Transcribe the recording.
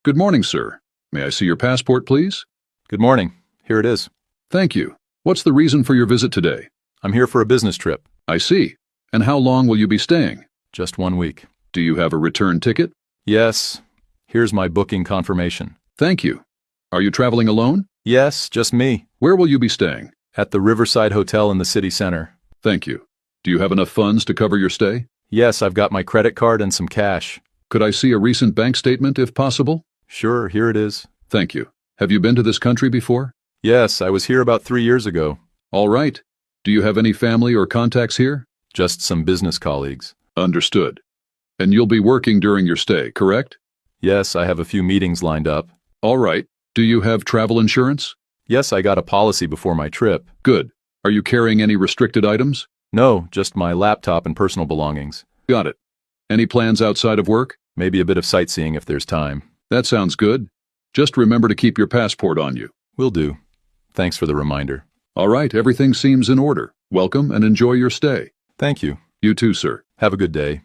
Good morning, sir. May I see your passport, please? Good morning. Here it is. Thank you. What's the reason for your visit today? I'm here for a business trip. I see. And how long will you be staying? Just 1 week. Do you have a return ticket? Yes. Here's my booking confirmation. Thank you. Are you traveling alone? Yes, just me. Where will you be staying? At the Riverside Hotel in the city center. Thank you. Do you have enough funds to cover your stay? Yes, I've got my credit card and some cash. Could I see a recent bank statement if possible? Sure, here it is. Thank you. Have you been to this country before? Yes, I was here about 3 years ago. All right. Do you have any family or contacts here? Just some business colleagues. Understood. And you'll be working during your stay, correct? Yes, I have a few meetings lined up. All right. Do you have travel insurance? Yes, I got a policy before my trip. Good. Are you carrying any restricted items? No, just my laptop and personal belongings. Got it. Any plans outside of work? Maybe a bit of sightseeing if there's time. That sounds good. Just remember to keep your passport on you. Will do. Thanks for the reminder. All right, everything seems in order. Welcome and enjoy your stay. Thank you. You too, sir. Have a good day.